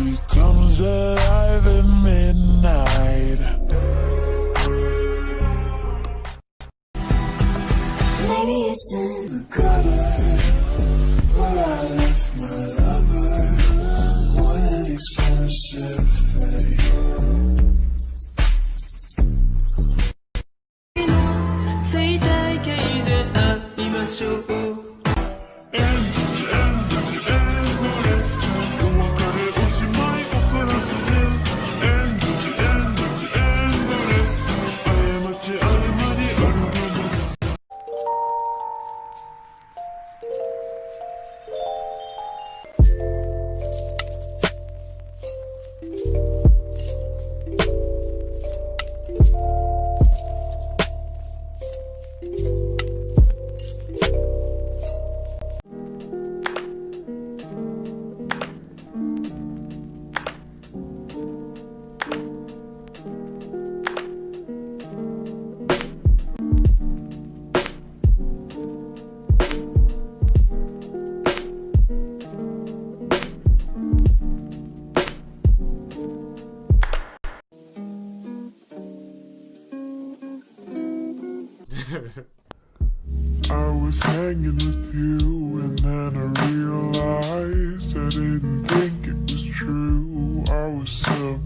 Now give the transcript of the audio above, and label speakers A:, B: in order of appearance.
A: He comes alive at midnight.
B: Maybe it's in
A: The gutter where I left my lover. What an expensive fate.
C: 生態系で会いましょう。
A: I was hanging with you and then I realized I didn't think it was true. I was so